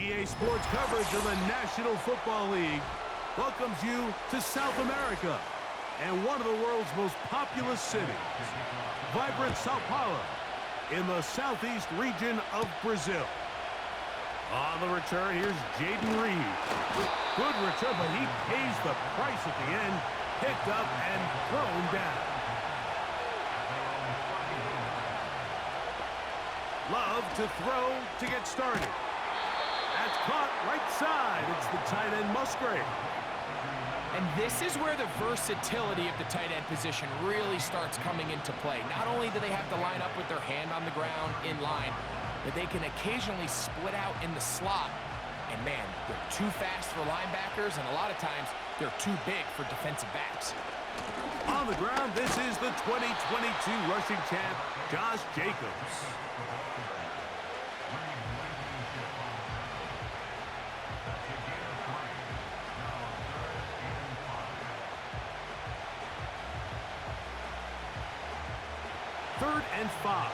EA Sports coverage of the National Football League welcomes you to South America and one of the world's most populous cities, vibrant Sao Paulo in the southeast region of Brazil. On the return, here's Jaden Reed. Good return, but he pays the price at the end. Picked up and thrown down. Love to throw to get started. That's caught right side. It's the tight end Musgrave. And this is where the versatility of the tight end position really starts coming into play. Not only do they have to line up with their hand on the ground in line, but they can occasionally split out in the slot. And man, they're too fast for linebackers, and a lot of times they're too big for defensive backs. On the ground, this is the 2022 rushing champ, Josh Jacobs. Third and 5.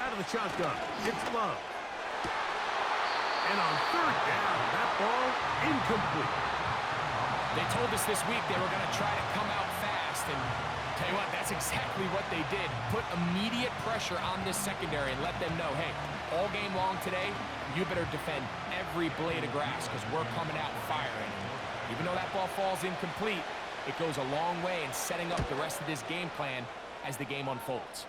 Out of the shotgun, it's Love. And on third down, that ball incomplete. They told us this week they were going to try to come out fast, and tell you what, that's exactly what they did. Put immediate pressure on this secondary and let them know, hey, all game long today, you better defend every blade of grass because we're coming out firing. Even though that ball falls incomplete, it goes a long way in setting up the rest of this game plan as the game unfolds.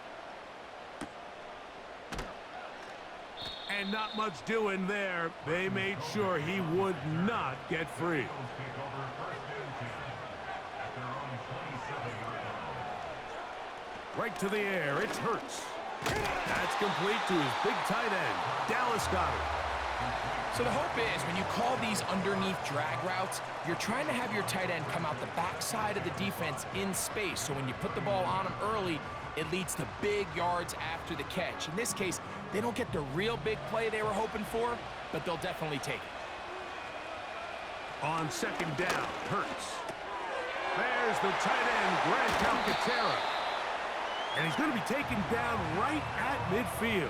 And not much doing there. They made sure he would not get free. Right to the air, it's Hurts. That's complete to his big tight end, Dallas Goedert. So the hope is when you call these underneath drag routes, you're trying to have your tight end come out the backside of the defense in space. So when you put the ball on him early, it leads to big yards after the catch. In this case, they don't get the real big play they were hoping for, but they'll definitely take it. On second down, Hurts. There's the tight end, Grant Calcaterra. And he's going to be taken down right at midfield.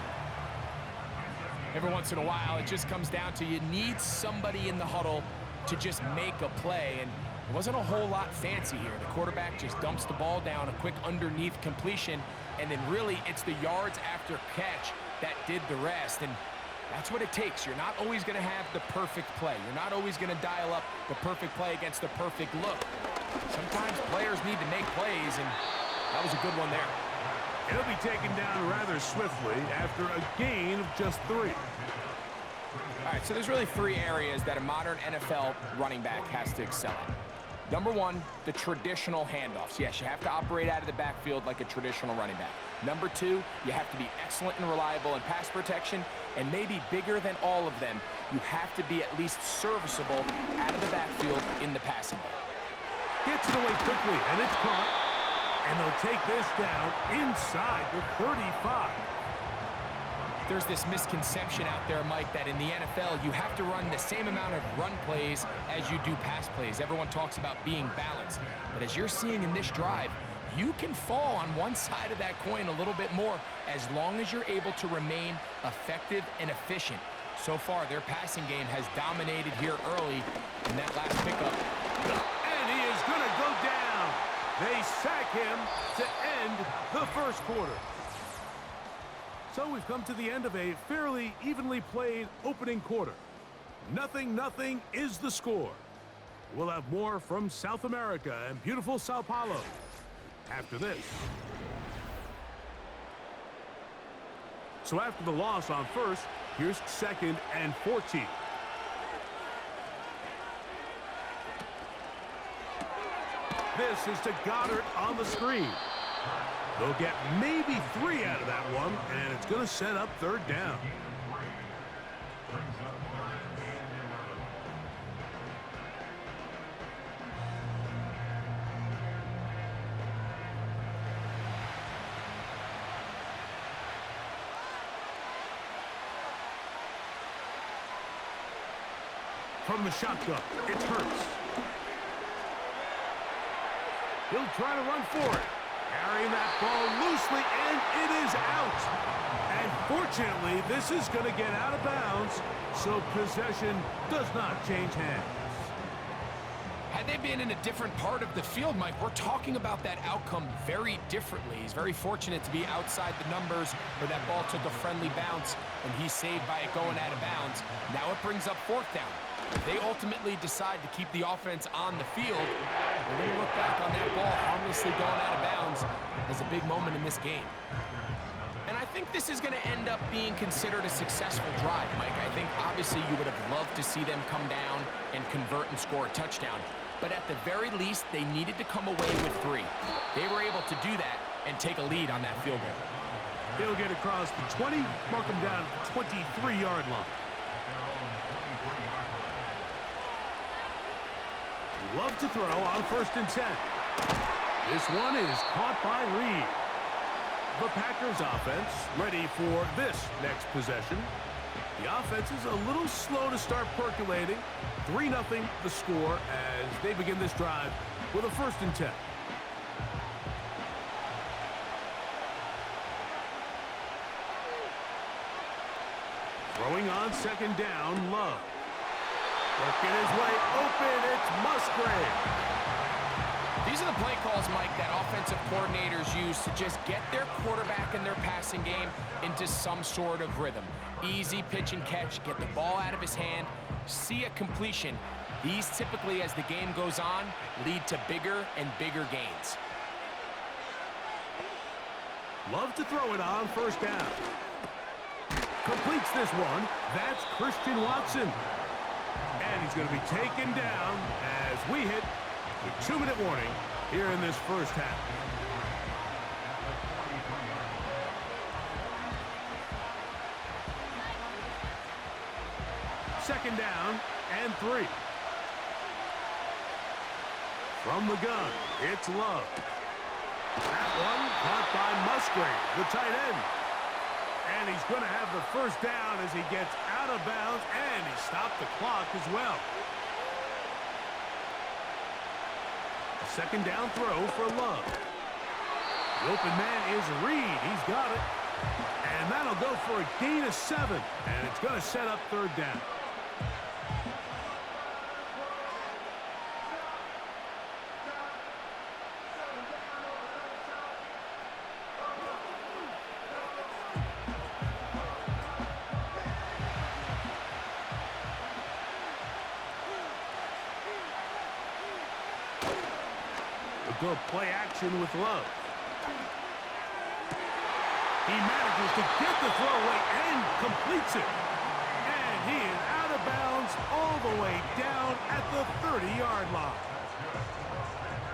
Every once in a while, it just comes down to you need somebody in the huddle to just make a play. And it wasn't a whole lot fancy here. The quarterback just dumps the ball down, a quick underneath completion, and then really it's the yards after catch that did the rest. And that's what it takes. You're not always going to have the perfect play. You're not always going to dial up the perfect play against the perfect look. Sometimes players need to make plays, and that was a good one there. He'll be taken down rather swiftly after a gain of just 3. All right, so there's really 3 areas that a modern NFL running back has to excel in. Number 1, the traditional handoffs. Yes, you have to operate out of the backfield like a traditional running back. Number 2, you have to be excellent and reliable in pass protection, and maybe bigger than all of them, you have to be at least serviceable out of the backfield in the passing game. Gets it away quickly, and it's caught. And they'll take this down inside the 35. There's this misconception out there, Mike, that in the NFL, you have to run the same amount of run plays as you do pass plays. Everyone talks about being balanced. But as you're seeing in this drive, you can fall on one side of that coin a little bit more as long as you're able to remain effective and efficient. So far, their passing game has dominated here early in that last pickup. And he is going to go down. They sack him to end the first quarter. So we've come to the end of a fairly evenly played opening quarter. 0-0 is the score. We'll have more from South America and beautiful Sao Paulo after this. So after the loss on first, here's 2nd and 14. This is to Goedert on the screen. They'll get maybe 3 out of that one, and it's going to set up 3rd down. From the shotgun, it's Hurts. He'll try to run for it. Carrying that ball loosely Fortunately, this is going to get out of bounds, so possession does not change hands. Had they been in a different part of the field, Mike, we're talking about that outcome very differently. He's very fortunate to be outside the numbers where that ball took a friendly bounce, and he's saved by it going out of bounds. Now it brings up fourth down. If they ultimately decide to keep the offense on the field, we're going to look back on that ball harmlessly going out of bounds as a big moment in this game. And I think this is going to end up being considered a successful drive, Mike. I think obviously you would have loved to see them come down and convert and score a touchdown. But at the very least, they needed to come away with 3. They were able to do that and take a lead on that field goal. He'll get across the 20, mark him down at the 23-yard line. Love to throw on 1st and 10. This one is caught by Reed. The Packers offense ready for this next possession. The offense is a little slow to start percolating. 3-0 the score as they begin this drive with a 1st and 10. Throwing on 2nd down, Love. Working his way open, it's Musgrave. These are the play calls, Mike, that offensive coordinators use to just get their quarterback and their passing game into some sort of rhythm. Easy pitch and catch, get the ball out of his hand, see a completion. These typically, as the game goes on, lead to bigger and bigger gains. Love to throw it on 1st down. Completes this one. That's Christian Watson. And he's going to be taken down as we hit the 2-minute warning here in this 1st half. Second down and 3. From the gun, it's Love. That one caught by Musgrave, the tight end. And he's going to have the 1st down as he gets out of bounds, and he stopped the clock as well. A 2nd down throw for Love. The open man is Reed. He's got it. And that'll go for a gain of 7, and it's going to set up 3rd down. Good play action with Love. He manages to get the throw away and completes it. And he is out of bounds all the way down at the 30-yard line.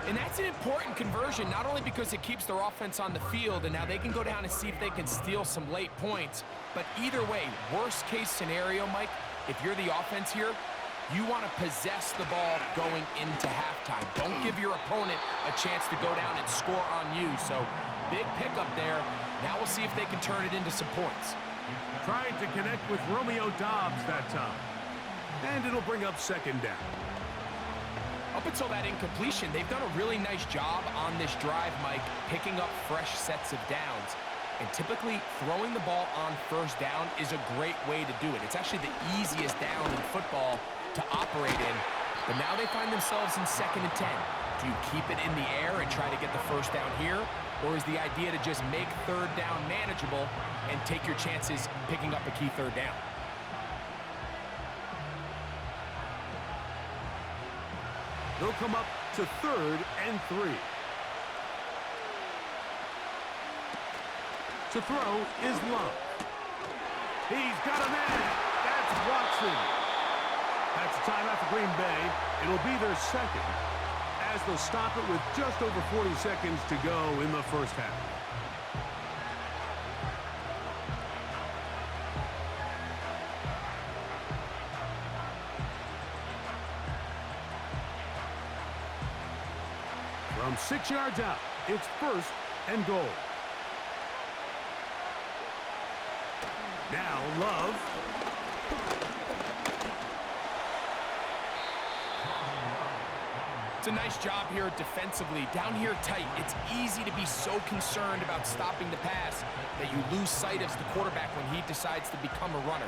And that's an important conversion, not only because it keeps their offense on the field, and now they can go down and see if they can steal some late points. But either way, worst case scenario, Mike, if you're the offense here, you want to possess the ball going into halftime. Don't give your opponent a chance to go down and score on you. So big pickup there. Now we'll see if they can turn it into some points. Trying to connect with Romeo Doubs that time. And it'll bring up 2nd down. Up until that incompletion, they've done a really nice job on this drive, Mike, picking up fresh sets of downs. And typically, throwing the ball on 1st down is a great way to do it. It's actually the easiest down in football to operate in. But now they find themselves in 2nd and 10. Do you keep it in the air and try to get the 1st down here? Or is the idea to just make 3rd down manageable and take your chances picking up a key 3rd down? They'll come up to 3rd and 3. To throw is Love. He's got a man. That's Watson. That's a timeout for Green Bay. It'll be their 2nd as they'll stop it with just over 40 seconds to go in the 1st half. From 6 yards out, it's 1st and goal. Now Love. It's a nice job here defensively. Down here tight, it's easy to be so concerned about stopping the pass that you lose sight of the quarterback when he decides to become a runner.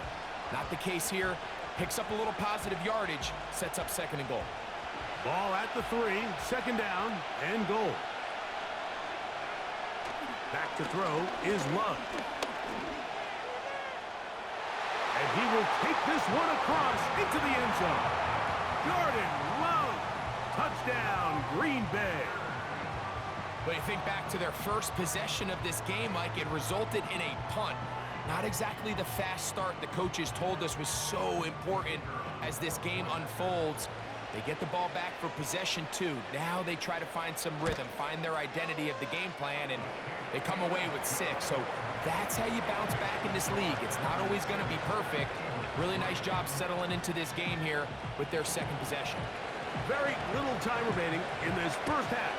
Not the case here. Picks up a little positive yardage, sets up 2nd and goal. Ball at the 3, 2nd down and goal. Back to throw is Love. And he will take this one across into the end zone. Jordan Love. Touchdown, Green Bay. But you think back to their first possession of this game, Mike, it resulted in a punt. Not exactly the fast start the coaches told us was so important as this game unfolds. They get the ball back for possession 2. Now they try to find some rhythm, find their identity of the game plan, and they come away with 6. So that's how you bounce back in this league. It's not always going to be perfect. Really nice job settling into this game here with their 2nd possession. Very little time remaining in this first half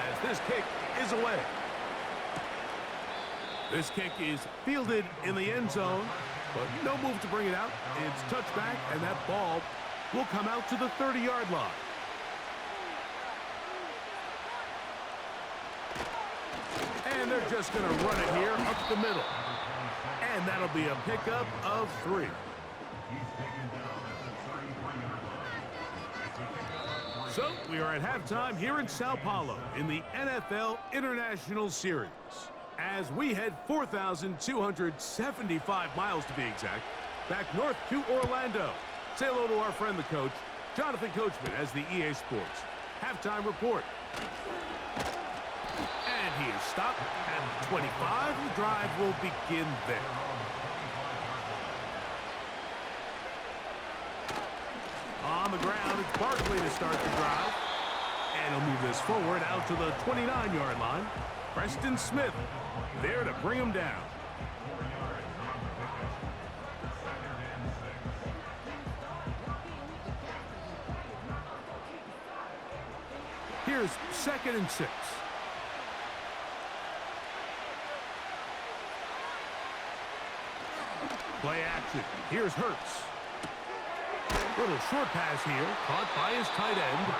as this kick is away. This kick is fielded in the end zone, but no move to bring it out. It's touchback, and that ball will come out to the 30-yard line. And they're just going to run it here up the middle. And that'll be a pickup of 3. So we are at halftime here in Sao Paulo in the NFL International Series. As we head 4,275 miles to be exact, back north to Orlando. Say hello to our friend, the coach, Jonathan Coachman, as the EA Sports halftime report. And he is stopped at the 25. The drive will begin there. On the ground, it's Barkley to start the drive. And he'll move this forward out to the 29-yard line. Preston Smith there to bring him down. Here's 2nd and 6. Play action. Here's Hurts. Little short pass here, caught by his tight end.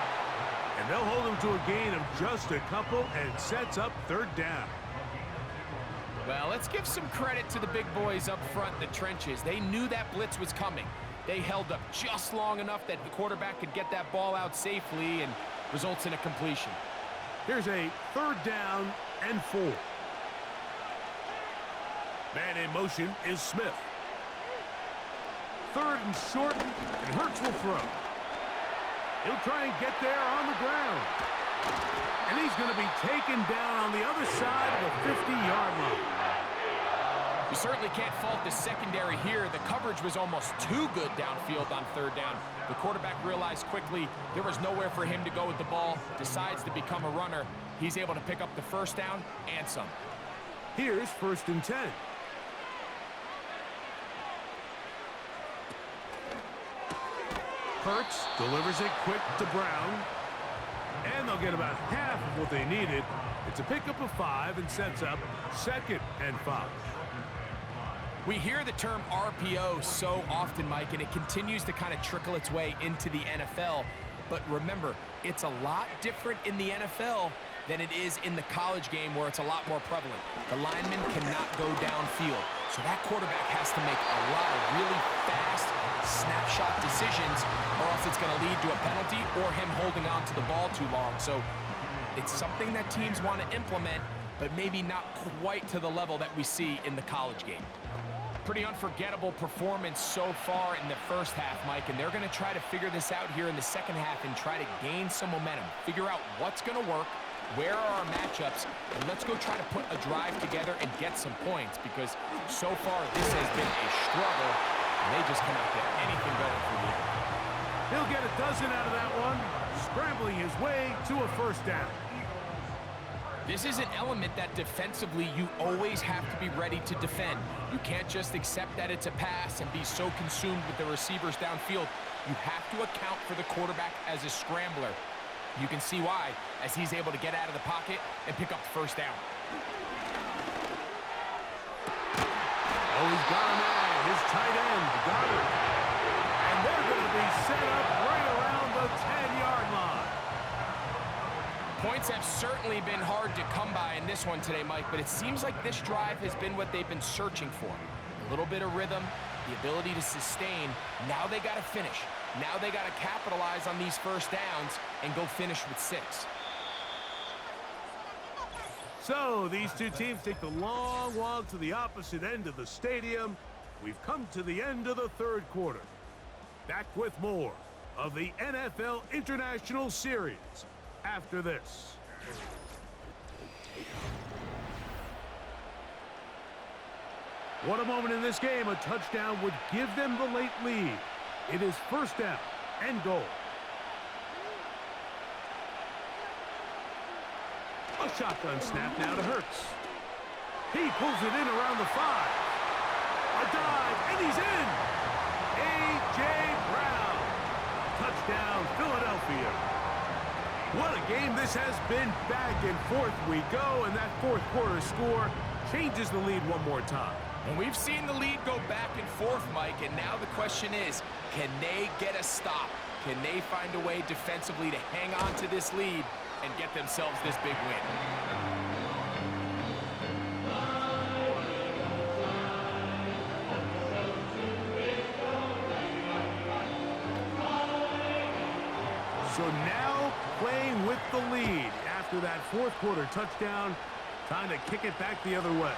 And they'll hold him to a gain of just a couple and sets up 3rd down. Well, let's give some credit to the big boys up front in the trenches. They knew that blitz was coming. They held up just long enough that the quarterback could get that ball out safely and results in a completion. Here's a 3rd down and 4. Man in motion is Smith. 3rd and short, and Hurts will throw. He'll try and get there on the ground. And he's going to be taken down on the other side of the 50-yard line. You certainly can't fault the secondary here. The coverage was almost too good downfield on 3rd down. The quarterback realized quickly there was nowhere for him to go with the ball, decides to become a runner. He's able to pick up the 1st down and some. Here's 1st and 10. Hurts delivers it quick to Brown. And they'll get about half of what they needed. It's a pickup of 5 and sets up 2nd and 5. We hear the term RPO so often, Mike, and it continues to kind of trickle its way into the NFL. But remember, it's a lot different in the NFL than it is in the college game where it's a lot more prevalent. The lineman cannot go downfield. So that quarterback has to make a lot of really fast snapshot decisions or else it's going to lead to a penalty or him holding on to the ball too long. So it's something that teams want to implement, but maybe not quite to the level that we see in the college game. Pretty unforgettable performance so far in the first half, Mike, and they're going to try to figure this out here in the second half and try to gain some momentum, figure out what's going to work, where are our matchups, and let's go try to put a drive together and get some points, because so far this has been a struggle, and they just cannot get anything going for you. He'll get a dozen out of that one, scrambling his way to a 1st down. This is an element that defensively you always have to be ready to defend. You can't just accept that it's a pass and be so consumed with the receivers downfield. You have to account for the quarterback as a scrambler. You can see why, as he's able to get out of the pocket and pick up the 1st down. Oh, he's got him there. His tight end got it. And they're going to be set up right around the 10-yard line. Points have certainly been hard to come by in this one today, Mike, but it seems like this drive has been what they've been searching for. A little bit of rhythm, the ability to sustain. Now they got to finish. Now they got to capitalize on these first downs and go finish with 6. So these two teams take the long walk to the opposite end of the stadium. We've come to the end of the third quarter. Back with more of the NFL International Series after this. What a moment in this game. A touchdown would give them the late lead. It is first down and goal. A shotgun snap now to Hurts. He pulls it in around the 5. A dive, and he's in. A.J. Brown. Touchdown, Philadelphia. What a game this has been. Back and forth we go, and that fourth quarter score changes the lead one more time. And we've seen the lead go back and forth, Mike, and now the question is, can they get a stop? Can they find a way defensively to hang on to this lead and get themselves this big win? So now playing with the lead after that fourth quarter touchdown, time to kick it back the other way.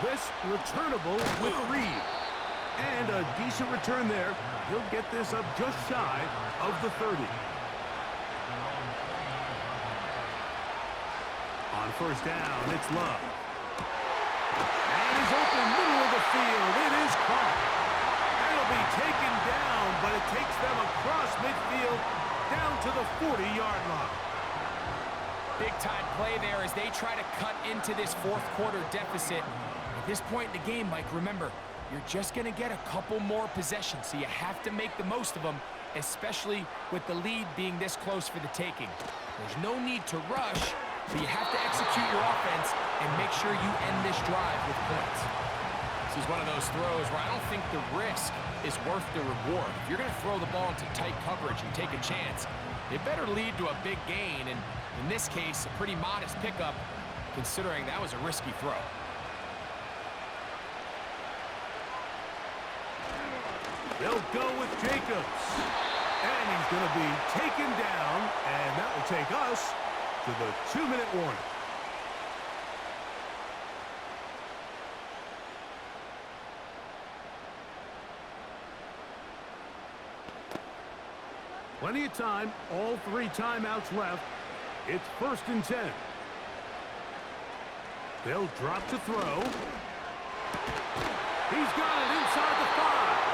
This returnable with Reed. And a decent return there. He'll get this up just shy of the 30. On first down, it's Love. And he's open middle of the field. It is caught. That'll be taken down, but it takes them across midfield down to the 40-yard line. Big-time play there as they try to cut into this fourth quarter deficit. At this point in the game, Mike, remember, you're just going to get a couple more possessions, so you have to make the most of them, especially with the lead being this close for the taking. There's no need to rush, but you have to execute your offense and make sure you end this drive with points. This is one of those throws where I don't think the risk is worth the reward. If you're going to throw the ball into tight coverage and take a chance, it better lead to a big gain, and in this case, a pretty modest pickup, considering that was a risky throw. They'll go with Jacobs. And he's going to be taken down, and that will take us to the 2-minute warning. Plenty of time, all 3 timeouts left. It's first and 10. They'll drop to throw. He's got it inside the 5.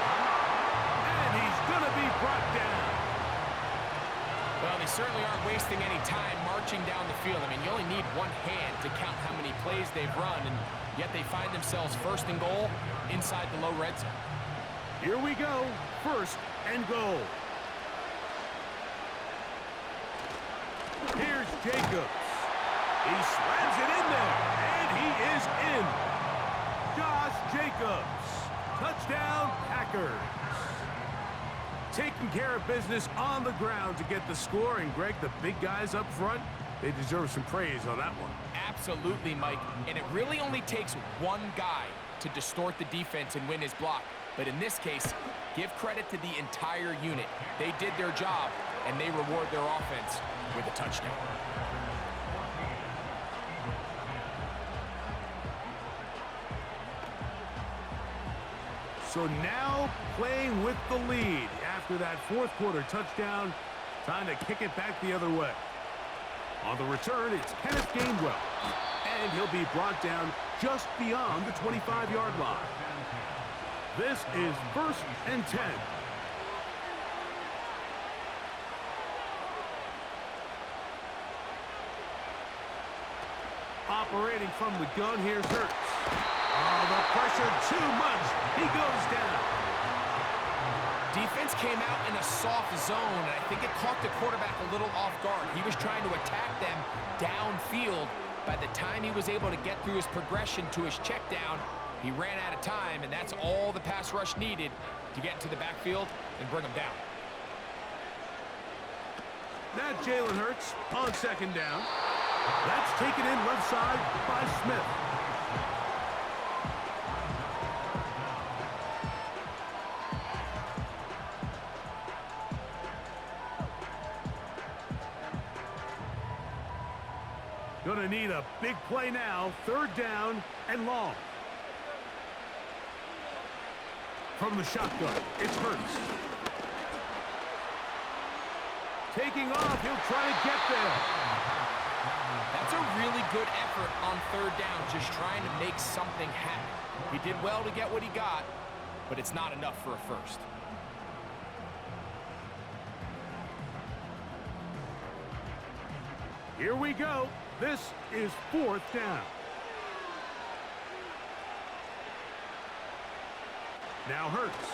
And he's going to be brought down. Well, they certainly aren't wasting any time marching down the field. I mean, you only need one hand to count how many plays they've run, and yet they find themselves first and goal inside the low red zone. Here we go, first and goal. Here's Jacobs. He slams it in there, and he is in. Josh Jacobs. Touchdown, Packers. Taking care of business on the ground to get the score. And, Greg, the big guys up front, they deserve some praise on that one. Absolutely, Mike. And it really only takes one guy to distort the defense and win his block. But in this case, give credit to the entire unit. They did their job, and they reward their offense with a touchdown. So now playing with the lead after that fourth quarter touchdown, time to kick it back the other way. On the return, it's Kenneth Gainwell, and he'll be brought down just beyond the 25-yard line. This is first and 10. Operating from the gun, here's Hurts. Oh, the pressure too much. He goes down. Defense came out in a soft zone, and I think it caught the quarterback a little off guard. He was trying to attack them downfield. By the time he was able to get through his progression to his check down, he ran out of time, and that's all the pass rush needed to get into the backfield and bring him down. Now Jalen Hurts on second down. That's taken in left side by Smith. Gonna need a big play now. Third down and long. From the shotgun, it's Hurts. Taking off, he'll try to get there. That's a really good effort on third down, just trying to make something happen. He did well to get what he got, but it's not enough for a first. Here we go. This is fourth down. Now Hurts.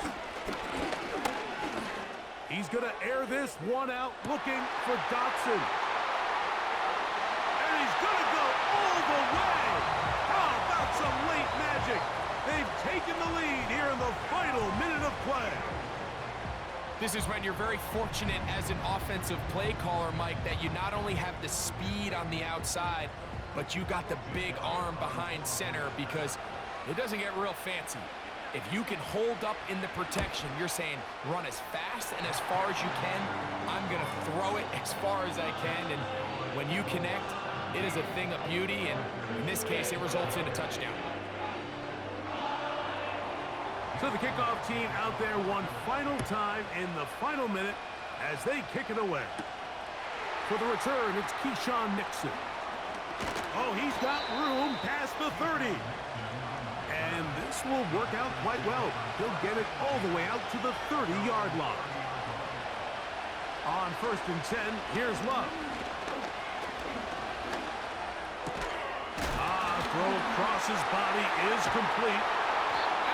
He's going to air this one out, looking for Dotson. And he's going to go all the way. How about some late magic? They've taken the lead here in the final minute of play. This is when you're very fortunate as an offensive play caller, Mike, that you not only have the speed on the outside, but you got the big arm behind center, because it doesn't get real fancy. If you can hold up in the protection, you're saying run as fast and as far as you can. I'm going to throw it as far as I can, and when you connect, it is a thing of beauty, and in this case, it results in a touchdown. So the kickoff team out there one final time in the final minute as they kick it away. For the return, it's Keyshawn Nixon. Oh, he's got room past the 30. And this will work out quite well. He'll get it all the way out to the 30-yard line. On 1st and 10, here's Love. Throw across his body is complete.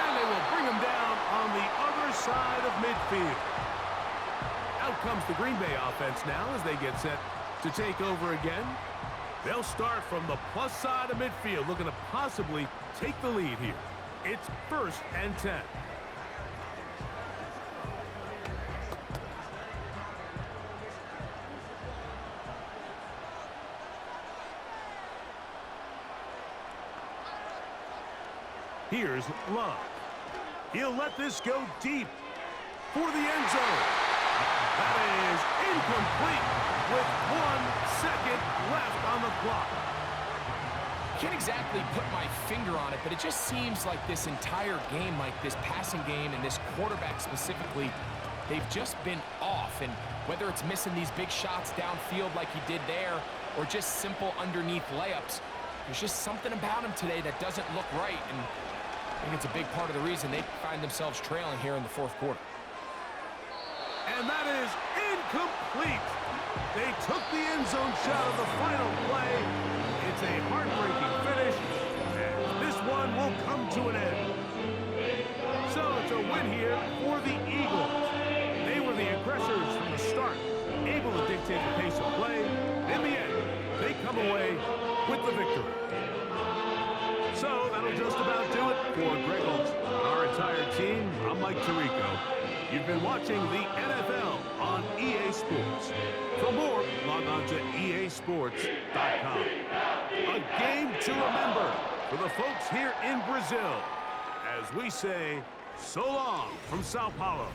And they will bring him down on the other side of midfield. Out comes the Green Bay offense now as they get set to take over again. They'll start from the plus side of midfield, looking to possibly take the lead here. It's 1st and 10. Here's Love. He'll let this go deep for the end zone. That is incomplete with 1 second left on the clock. Can't exactly put my finger on it, but it just seems like this entire game, like this passing game and this quarterback specifically, they've just been off. And whether it's missing these big shots downfield like he did there, or just simple underneath layups, there's just something about him today that doesn't look right. And I think it's a big part of the reason they find themselves trailing here in the 4th quarter. And that is incomplete. They took the end zone shot of the final play. It's a heartbreaking finish, and this one will come to an end. So it's a win here for the Eagles. They were the aggressors from the start, able to dictate the pace of play. In the end, they come away with the victory. So that'll just about do it for Greg Olsen and our entire team. I'm Mike Tirico. You've been watching the NFL on EA Sports. For more, log on to easports.com. A game to remember for the folks here in Brazil as we say so long from Sao Paulo.